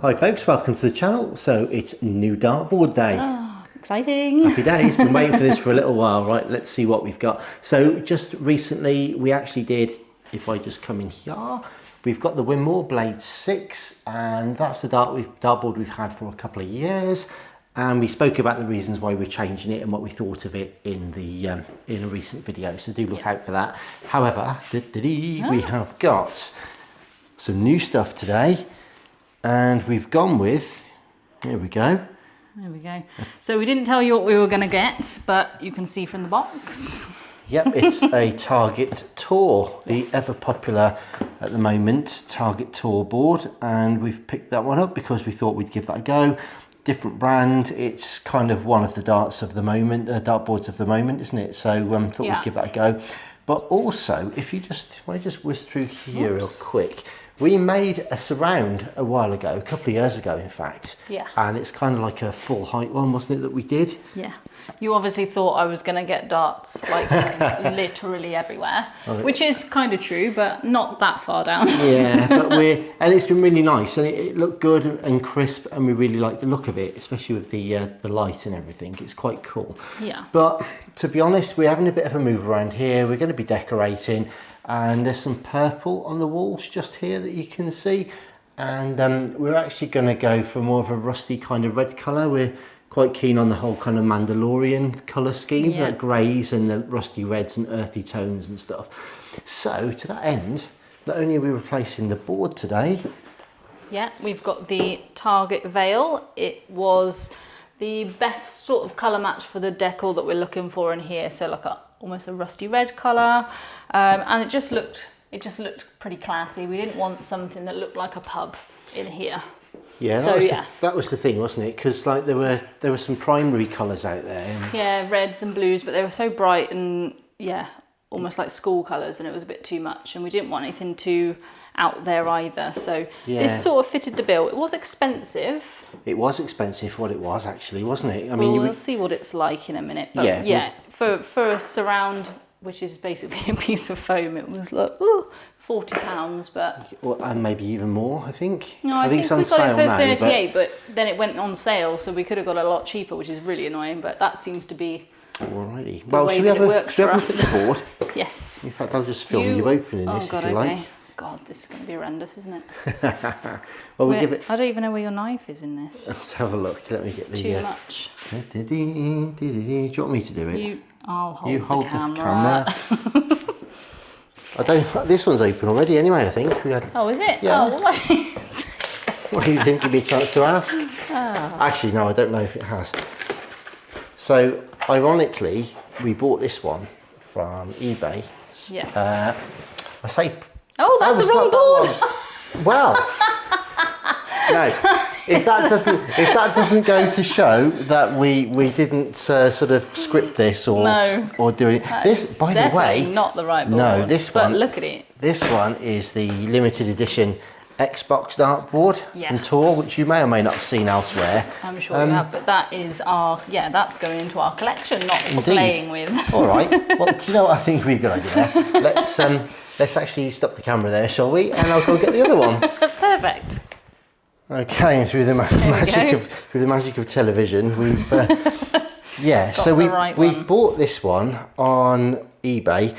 Hi folks, welcome to the channel. So it's new dartboard day. Oh, exciting. Happy days. Been waiting for this for a little while. Right, let's see what we've got. So just recently we actually did, if I just come in here, we've got the Winmore Blade 6 and that's the dartboard we've had for a couple of years. And we spoke about the reasons why we're changing it and what we thought of it in a recent video. So do look out for that. However, we have got some new stuff today. And we've gone with, here we go. There we go. So we didn't tell you what we were going to get, but you can see from the box. Yep, it's a Target Tour, the ever popular at the moment Target Tour board. And we've picked that one up because we thought we'd give that a go. Different brand. It's kind of one of the darts of the moment, dartboards of the moment, isn't it? So thought we'd give that a go. But also, if I just whiz through here real quick. We made a surround a while ago, a couple of years ago in fact. Yeah. And it's kind of like a full height one, wasn't it, that we did? Yeah. You obviously thought I was going to get darts like literally everywhere, which is kind of true, but not that far down. Yeah, but and it's been really nice and it looked good and crisp and we really like the look of it, especially with the light and everything. It's quite cool. Yeah. But to be honest, we're having a bit of a move around here. We're going to be decorating. And there's some purple on the walls just here that you can see. And we're actually going to go for more of a rusty kind of red colour. We're quite keen on the whole kind of Mandalorian colour scheme, like greys and the rusty reds and earthy tones and stuff. So to that end, not only are we replacing the board today. Yeah, we've got the Target Vale. It was the best sort of colour match for the decor that we're looking for in here. So like almost a rusty red colour, and it just looked pretty classy. We didn't want something that looked like a pub in here. Yeah, so, that was the thing, wasn't it? Because like there were some primary colours out there. Yeah, reds and blues, but they were so bright and almost like school colours, and it was a bit too much. And we didn't want anything too out there either. So this sort of fitted the bill. It was expensive. It was expensive for what it was actually, wasn't it? I mean, we'll see what it's like in a minute. But for a surround, which is basically a piece of foam, it was like £40, but and maybe even more. I think. No, I think it's on we got sale it for now, 38, but then it went on sale, so we could have got it a lot cheaper, which is really annoying. But that seems to be. Alrighty. Well, should we have a look at the board? Yes. In fact, I'll just film you opening this if you like. God, this is going to be horrendous, isn't it? Well, we'll give it. I don't even know where your knife is in this. Let's have a look. Let me get the. Too much. Do you want me to do it? I'll hold the camera. I don't. This one's open already. Anyway, I think we had. Oh, is it? Yeah. Oh, what? What do you think? Give me a chance to ask. Oh. Actually, no, I don't know if it has. So, ironically, we bought this one from eBay. Yeah. I say. Oh, that's the wrong board. Well, no. If that doesn't go to show that we didn't sort of script this or do it. This, by the way, not the right board. No, this one. But look at it. This one is the limited edition Xbox dartboard from Tour, which you may or may not have seen elsewhere. I'm sure you have, but that is that's going into our collection, not for playing with. All right. Well, do you know what I think would be a good idea? Let's actually stop the camera there, shall we? And I'll go get the other one. Perfect. Okay, and through the magic of television, we've so we bought this one on eBay.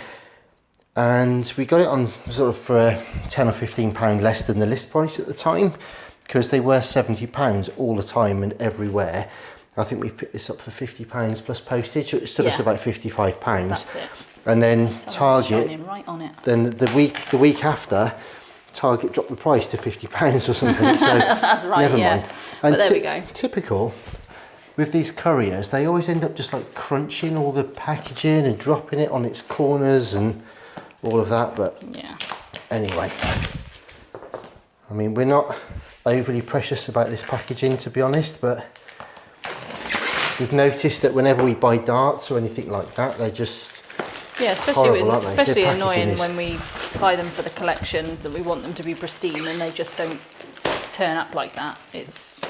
And we got it on sort of for £10 or £15 less than the list price at the time, because they were £70 all the time and everywhere. I think we picked this up for £50 plus postage, so it stood us about £55. That's it. And then Target, right on it. Then the week after, Target dropped the price to £50 or something. So that's right. Never mind. And but there we go. Typical. With these couriers, they always end up just like crunching all the packaging and dropping it on its corners and all of that, but anyway, I mean, we're not overly precious about this packaging, to be honest, but we've noticed that whenever we buy darts or anything like that, they're just especially annoying when we buy them for the collection, that we want them to be pristine and they just don't turn up like that. It's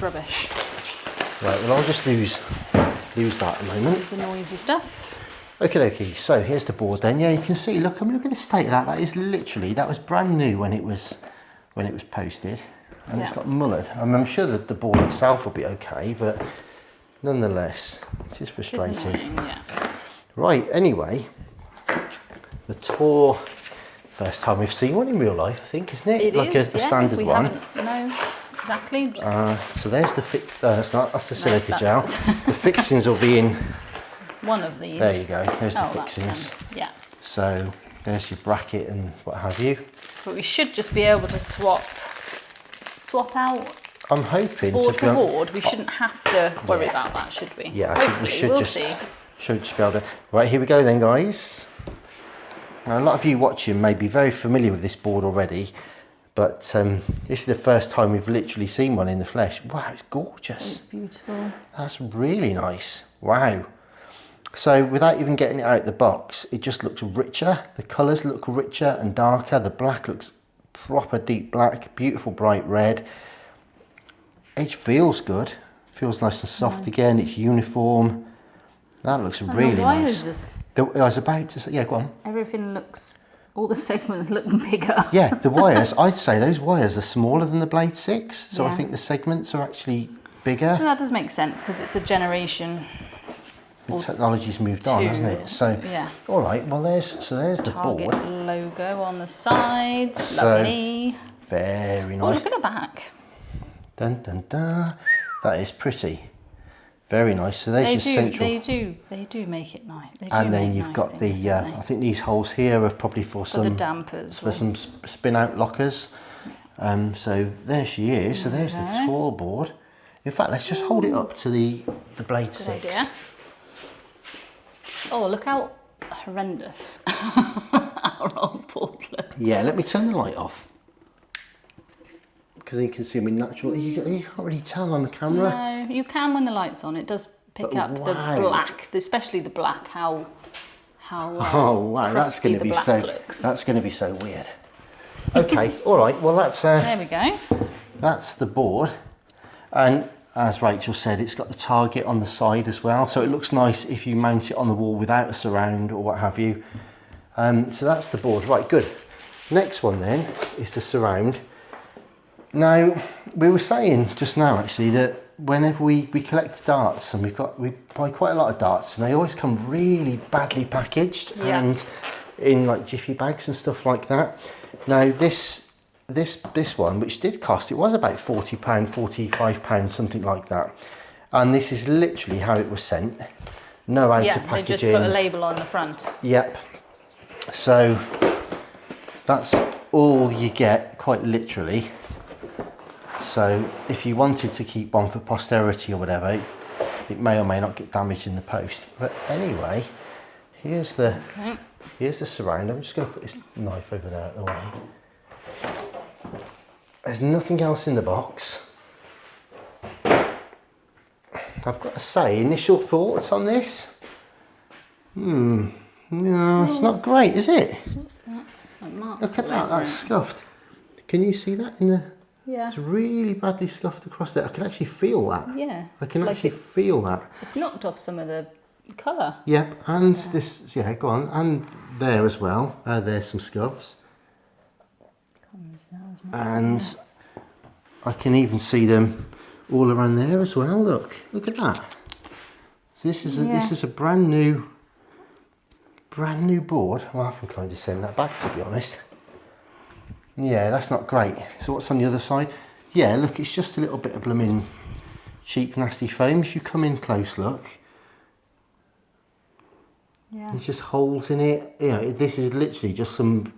rubbish. Right, well, I'll just lose that at the moment. The noisy stuff. Okay, so here's the board then. Yeah, you can see, look at the state of that. That was brand new when it was posted. and it's got mullered. I mean, I'm sure that the board itself will be okay, but nonetheless, it is frustrating. It's annoying, yeah. Right, anyway, the Tor, first time we've seen one in real life, I think, isn't it? It like is, a standard we one. No, exactly. So there's the that's the silica gel. that's- The fixings will be in. One of these. There you go. There's the Oh, that's fixings. them. Yeah. So there's your bracket and what have you. But we should just be able to swap out I'm hoping board to for board. We shouldn't have to worry Yeah. about that, should we? Yeah, I think we Hopefully, should we'll just see. should just be able to. Right, here we go then, guys. Now, a lot of you watching may be very familiar with this board already, but this is the first time we've literally seen one in the flesh. Wow, it's gorgeous. It's beautiful. That's really nice. Wow. So without even getting it out of the box, it just looks richer. The colours look richer and darker. The black looks proper deep black, beautiful bright red. It feels good. Feels nice and soft again. It's uniform. That looks really Why nice. is this? I was about to say, yeah, go on. Everything looks. All the segments look bigger. Yeah, the wires, I'd say those wires are smaller than the Blade 6. So I Yeah. think the segments are actually bigger. Well, that does make sense because it's a generation. The technology's moved on, hasn't it? So, Yeah. all right, well, there's the Target board. logo on the sides. So, Lovely. Very Oh, nice. look at the back. Dun, dun, dun. That is pretty. Very nice. So there's your central. They do make it nice. They do And then make you've nice got things, the, don't they? I think these holes here are probably for For the some dampers. for some spin out lockers. So there she is. So there's the Okay. tour board. In fact, let's just hold it up to the Blade Good 6. idea. Oh, look how horrendous our old board looks. Yeah, let me turn the light off. Because you can see me natural. You can't really tell on the camera. No, you can when the light's on. It does pick But up wow. the black, especially the black. How Oh wow, that's crusty going to the be black so. looks. That's going to be so weird. Okay, all right. Well, There we go. that's the board, and as Rachel said, it's got the target on the side as well, so it looks nice if you mount it on the wall without a surround or what have you. So that's the board. Right, good. Next one then is the surround. Now, we were saying just now actually that whenever we collect darts, and we buy quite a lot of darts, and they always come really badly packaged Yeah. and in like jiffy bags and stuff like that. Now this one, which did cost, it was about £40, £45, something like that. And this is literally how it was sent. No outer Yeah, they packaging. just put a label on the front. Yep. So that's all you get, quite literally. So if you wanted to keep one for posterity or whatever, it may or may not get damaged in the post. But anyway, here's the surround. I'm just going to put this knife over there out of the way. There's nothing else in the box. I've got to say, initial thoughts on this? No, it's not great, is it? What's that? Like marks Look at all that, over that's it. scuffed. Can you see that in the... Yeah. It's really badly scuffed across there. I can actually feel that. Yeah. I it's can like actually it's- feel that. It's knocked off some of the colour. Yep, and this, yeah, go on. And there as well, there's some scuffs. Comes out as much. And I can even see them all around there as well. Look at that. So this is a brand new board. Well, I think I just send that back, to be honest. Yeah, that's not great. So what's on the other side? Yeah, look, it's just a little bit of blooming cheap, nasty foam. If you come in close, look, Yeah. there's just holes in it. You know, this is literally just some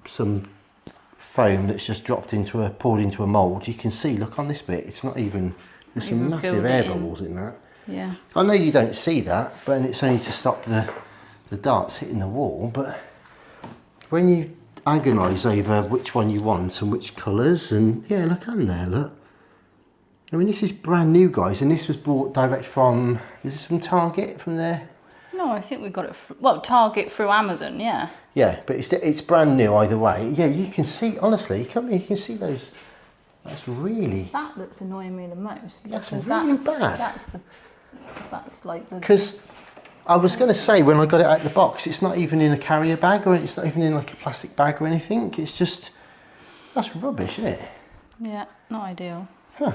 foam that's just poured into a mould. You can see, look on this bit, it's not even, there's some even massive filled air it in. bubbles in that. Yeah. I know you don't see that, but it's only to stop the darts hitting the wall. But when you agonise over which one you want and which colours, and yeah, look on there, look. I mean, this is brand new, guys, and this was bought direct from, is this from Target, from there? No, I think we got it. Target through Amazon. Yeah. Yeah, but it's brand new either way. Yeah, you can see, honestly, you can see those. That's really... That that's annoying me the most. That's because really bad. That's like the. Because I was going to say, when I got it out of the box, it's not even in a carrier bag, or it's not even in like a plastic bag or anything. It's just, that's rubbish, isn't it? Yeah, not ideal. Huh.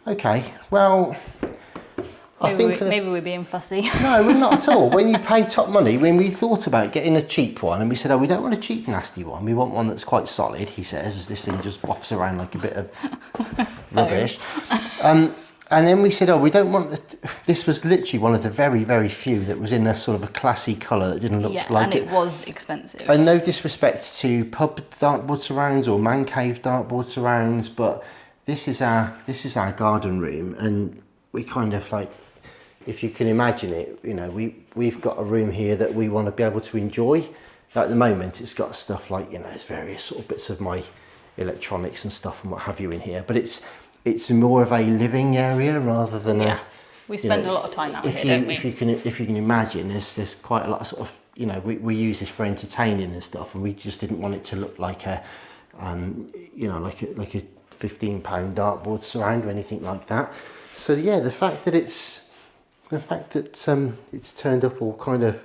Okay, well, Maybe we're being fussy. No, we're not at all. When you pay top money, when we thought about getting a cheap one, and we said, oh, we don't want a cheap, nasty one. We want one that's quite solid, he says, as this thing just wafts around like a bit of rubbish. And then we said, oh, we don't want... This was literally one of the very, very few that was in a sort of a classy colour that didn't look like it. And it was expensive. And no disrespect to pub dartboard surrounds or man cave dartboard surrounds, but this is our garden room, and we kind of like... If you can imagine it, you know, we've got a room here that we want to be able to enjoy. At the moment, it's got stuff like, you know, it's various sort of bits of my electronics and stuff and what have you in here. But it's more of a living area rather than a. We spend a lot of time out here, don't we? If you can imagine, there's quite a lot of sort of, you know, we use this for entertaining and stuff, and we just didn't want it to look like a, you know, like a £15 dartboard surround or anything like that. So yeah, the fact that it's turned up all kind of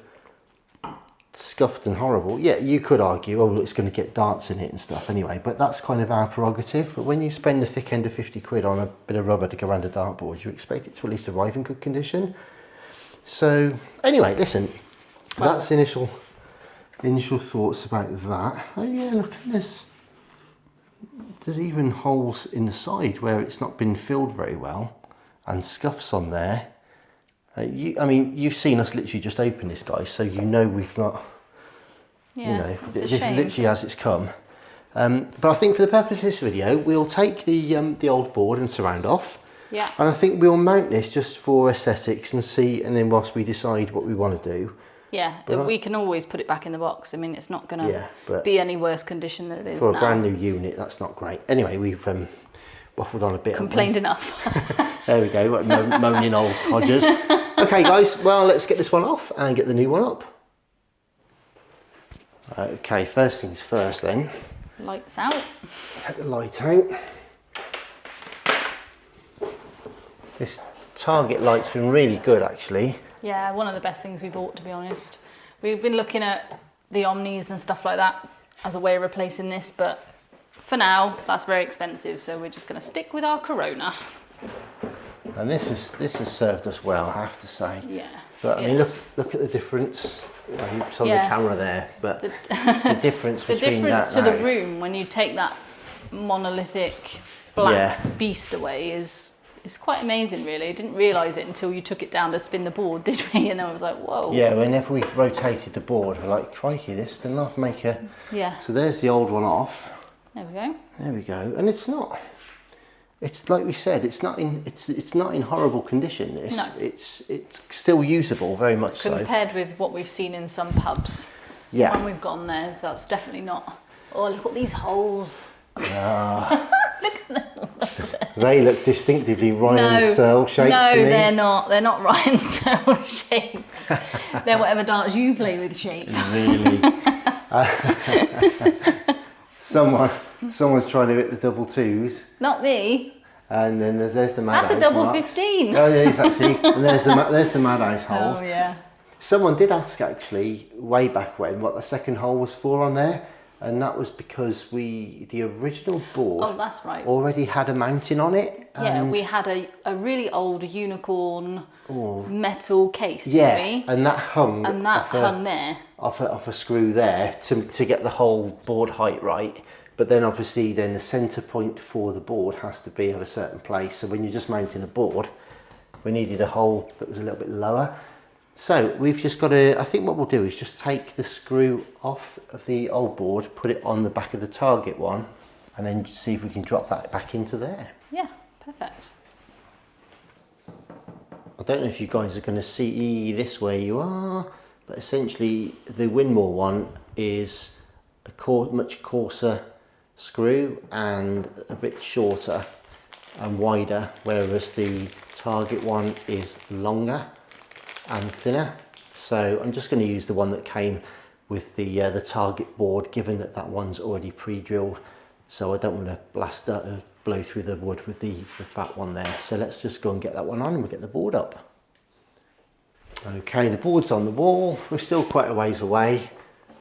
scuffed and horrible. Yeah, you could argue, oh, it's going to get darts in it and stuff anyway, but that's kind of our prerogative. But when you spend the thick end of 50 quid on a bit of rubber to go around a dartboard, you expect it to at least arrive in good condition. So anyway, listen, that's initial thoughts about that. Oh yeah, look, there's even holes in the side where it's not been filled very well and scuffs on there. I mean, you've seen us literally just open this, guys, so you know we've not, you know, this is literally as it's come. But I think for the purpose of this video, we'll take the old board and surround off. Yeah. And I think we'll mount this just for aesthetics and see, and then whilst we decide what we want to do. Yeah, but we can always put it back in the box. I mean, it's not going to be any worse condition than it is for now. A brand new unit, that's not great. Anyway, we've waffled on a bit. Complained enough. There we go, moaning old codgers. Okay guys, well, let's get this one off and get the new one up. Okay, first things first then. Lights out. Take the light out. This Target light's been really good actually. Yeah, one of the best things we bought, to be honest. We've been looking at the Omnis and stuff like that as a way of replacing this, but for now, that's very expensive, so we're just going to stick with our Corona. And this has served us well, I have to say. Yeah. But I mean, look at the difference. It's on the camera there, but the difference between the room when you take that monolithic black beast away is quite amazing, really. I didn't realise it until you took it down to spin the board, did we? And then I was like, whoa. Yeah, whenever we've rotated the board, we're like, crikey, this doesn't half make a... Yeah. So there's the old one off. There we go. There we go. And it's not... It's like we said, it's not in horrible condition. This, no. It's still usable, very much so. Compared with what we've seen in some pubs. So yeah. When we've gone there, that's definitely not. Oh, look at these holes. Look at them. They look distinctively Ryan Searle shaped. No, to me. they're not. They're not Ryan Searle shaped. They're whatever darts you play with shaped. Really. Someone's trying to hit the double twos. Not me. And then there's the madhouse. That's a double marks. 15. Oh yeah, it's actually. And there's the madhouse hole. Oh yeah. Someone did ask actually way back when what the second hole was for on there, and that was because the original board. Oh, that's right. Already had a mounting on it. Yeah, we had a really old unicorn metal case. Yeah, didn't we? and that hung. And that hung there. Off a screw there to get the whole board height right. But then obviously the centre point for the board has to be of a certain place. So when you're just mounting a board, we needed a hole that was a little bit lower. So we've just got to, I think what we'll do is just take the screw off of the old board, put it on the back of the Target one, and then see if we can drop that back into there. Yeah, perfect. I don't know if you guys are going to see this where you are, but essentially the Winmore one is a much coarser screw and a bit shorter and wider, whereas the Target one is longer and thinner. So I'm just going to use the one that came with the Target board, given that one's already pre-drilled, so I don't want to blow through the wood with the fat one there. So let's just go and get that one on and we'll get the board up. Okay, the board's on the wall. We're still quite a ways away,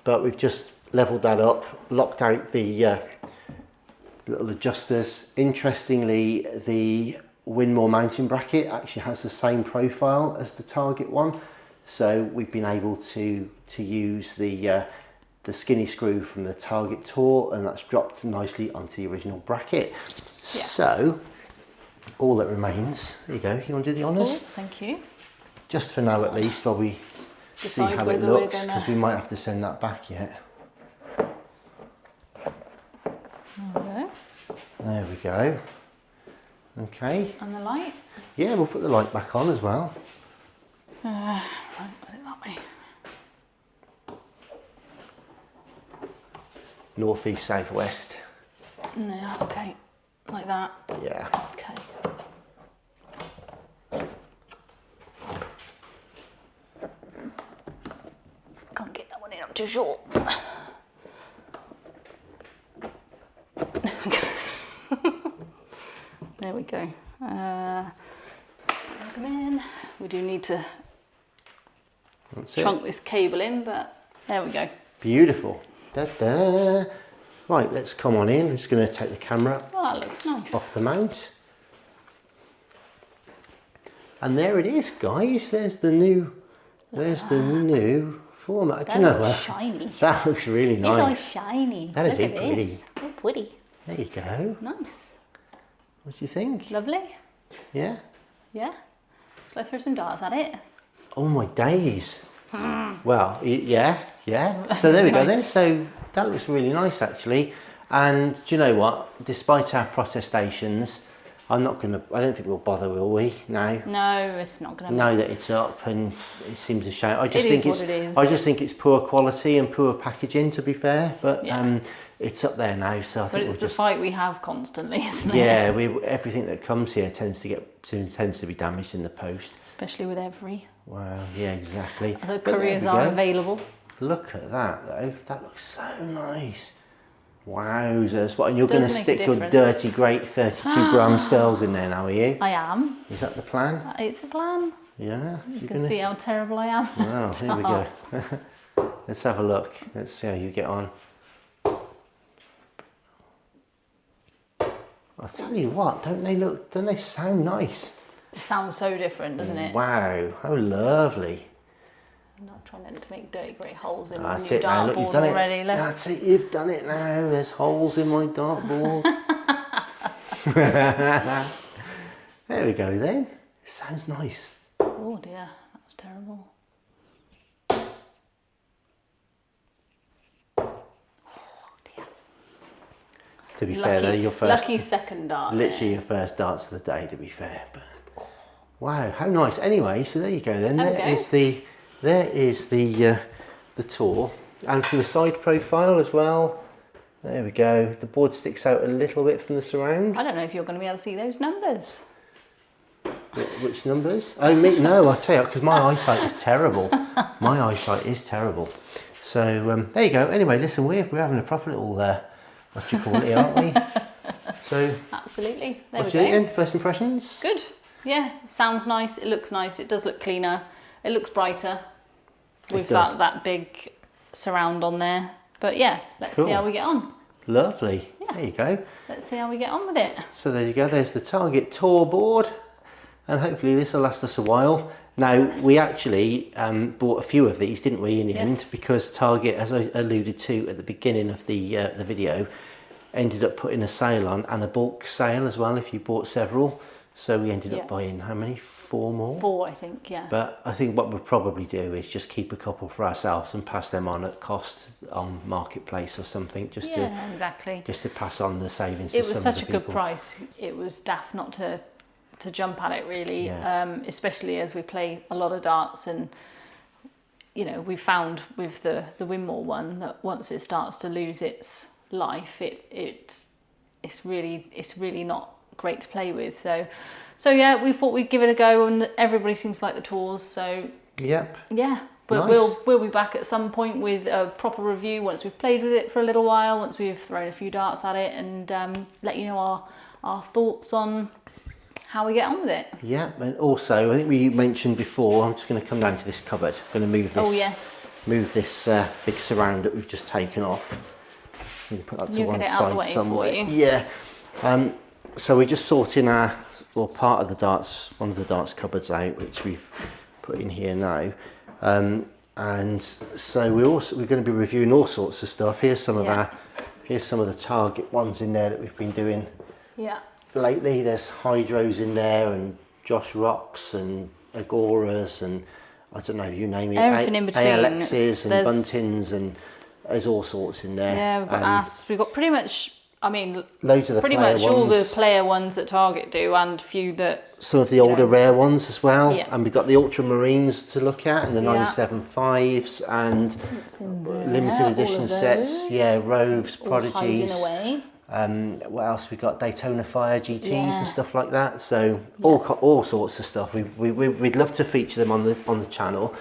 but we've just leveled that up, locked out the little adjusters. Interestingly, the Winmore mounting bracket actually has the same profile as the Target one, so we've been able to use the skinny screw from the Target Tour, and that's dropped nicely onto the original bracket. Yeah. So all that remains, there you go, you want to do the honours? Thank you. Just for now at least, while we see how it looks, because we might have to send that back yet. There we go. Okay. And the light? Yeah, we'll put the light back on as well. Right, was it that way? North, east, south, west. Yeah, okay. Like that? Yeah. Okay. Can't get that one in, I'm too short. There we go. Plug them in. We do need to chunk this cable in, but there we go. Beautiful. Da, da. Right, let's come on in. I'm just going to take the camera Oh, that looks nice. off the mount. And there it is, guys. There's the new format. That looks shiny. That looks really nice. It's all shiny. That is Look really at pretty. this. Oh, pretty. There you go. Nice. What do you think? Lovely. Yeah? Yeah. Shall I throw some darts at it? Oh my days. Well, yeah. So there we go then. So that looks really nice actually. And do you know what? Despite our protestations, I don't think we'll bother, will we? No. No, it's not going to. Know that it's up, and it seems a shame. I just think it's poor quality and poor packaging, to be fair. But yeah. It's up there now, so I think it's the fight we have constantly, isn't it? Yeah, everything that comes here tends to be damaged in the post. Especially with every. Wow, yeah, exactly. The couriers are available. Look at that though. That looks so nice. Wowzers. What, and you're going to stick your dirty, great 32-gram cells in there now, are you? I am. Is that the plan? That is the plan. Yeah. You can see how terrible I am. Wow, here we go. Let's have a look. Let's see how you get on. I'll tell you what, don't they sound nice? It sounds so different, doesn't it? Wow, how lovely. I'm not trying to make dirty great holes in my That's new it now. Look, you've dartboard done already. it. Look. That's it, you've done it now. There's holes in my dartboard. There we go then. It sounds nice. Oh dear, that was terrible. To be fair, they're your first. Lucky second dart. Literally your first darts of the day, to be fair. But wow, how nice. Anyway, so there you go then. There is the tour, and from the side profile as well. There we go. The board sticks out a little bit from the surround. I don't know if you're going to be able to see those numbers. Which numbers? Oh, me? No, I'll tell you, because my eyesight is terrible. My eyesight is terrible. So there you go. Anyway, listen, we're having a proper little what do you call it here, aren't we? So absolutely. There what we do you go. think then? First impressions? Good. Yeah, sounds nice. It looks nice. It does look cleaner. It looks brighter with that big surround on there. But yeah, let's see how we get on. Lovely. Yeah. There you go. Let's see how we get on with it. So there you go. There's the Target Tour board, and hopefully this will last us a while. Now, we actually bought a few of these, didn't we, in the end, because Target, as I alluded to at the beginning of the video, ended up putting a sale on, and a bulk sale as well if you bought several. So we ended up buying, how many? 4 more? 4, I think, yeah. But I think what we'll probably do is just keep a couple for ourselves and pass them on at cost on Marketplace or something, just to pass on the savings to some of the people. It was such a good price. It was daft not to jump at it, really, especially as we play a lot of darts, and you know, we found with the Winmore one that once it starts to lose its life, it's really not great to play with. So yeah, we thought we'd give it a go, and everybody seems to like the tours. So yeah, but nice. we'll be back at some point with a proper review once we've played with it for a little while, once we've thrown a few darts at it, and let you know our thoughts on how we get on with it. Yeah, and also I think we mentioned before, I'm just going to come down to this cupboard. I'm going to move this. Oh yes. Move this big surround that we've just taken off. You can put that to one side somewhere. Yeah. So we're just sorting our, or part of the darts, one of the darts cupboards out, which we've put in here now. And so we're going to be reviewing all sorts of stuff. Here's some of here's some of the Target ones in there that we've been doing lately. There's Hydros in there, and Josh Rocks, and Agoras, and I don't know, you name it. Everything in between. ALXs and Buntins, and there's all sorts in there. Yeah, we've got Asps. We've got pretty much, I mean, loads of the pretty player much ones. all the player ones that Target do, and a few that... Some of the older rare ones as well. Yeah. And we've got the Ultramarines to look at, and the 975s, and limited edition sets. Yeah, Roves, Prodigies. Hiding away. What else? We've got Daytona Fire GTs and stuff like that. So all sorts of stuff. We'd love to feature them on the channel.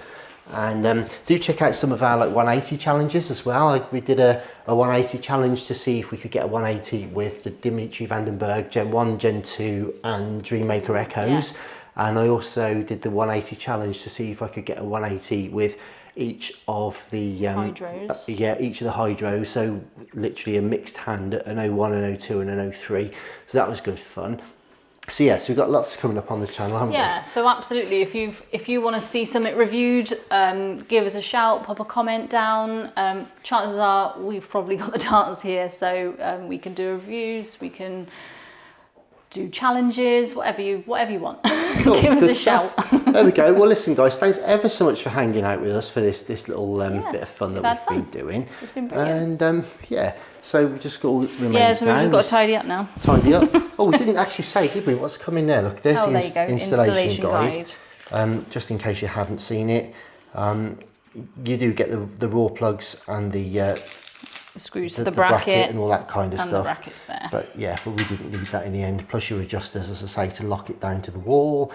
And do check out some of our like 180 challenges as well. We did a 180 challenge to see if we could get a 180 with the Dimitri Vandenberg Gen 1, Gen 2 and Dreammaker Echoes. And I also did the 180 challenge to see if I could get a 180 with each of the Hydros. Each of the Hydros. So literally a mixed hand at an 01, an 02 and an 03. So that was good fun. So yeah, so we've got lots coming up on the channel, haven't we? Yeah, so absolutely. If you want to see something reviewed, give us a shout, pop a comment down. Chances are we've probably got the darts here, so we can do reviews, we can do challenges, whatever you want. Cool, give us a stuff. shout. There we go. Well, listen, guys, thanks ever so much for hanging out with us for this little bit of fun that we've been doing. It's been brilliant. And so we just got all that remains Yeah, so we've now. just got to tidy up now. Tidy up. Oh, we didn't actually say, did we? What's coming there? Look, there's there the you go. installation guide. Just in case you haven't seen it, you do get the raw plugs and the screws for the bracket and all that kind of and stuff. the brackets there. But yeah, we didn't need that in the end. Plus your adjusters, as I say, to lock it down to the wall.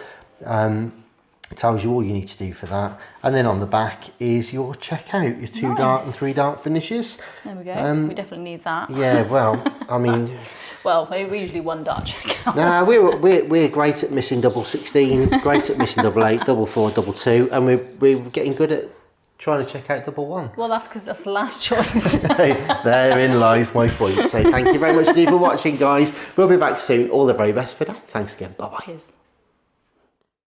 It tells you all you need to do for that. And then on the back is your checkout, your 2 dart and 3 dart finishes. There we go. We definitely need that. Yeah, well, I mean... Well, we usually 1 dart checkout. Nah, we're great at missing double 16, great at missing double 8, double 4, double 2, and we're getting good at trying to check out double 1. Well, that's because that's the last choice. Therein lies my point. So thank you very much indeed for watching, guys. We'll be back soon. All the very best for now. Thanks again. Bye-bye. Cheers.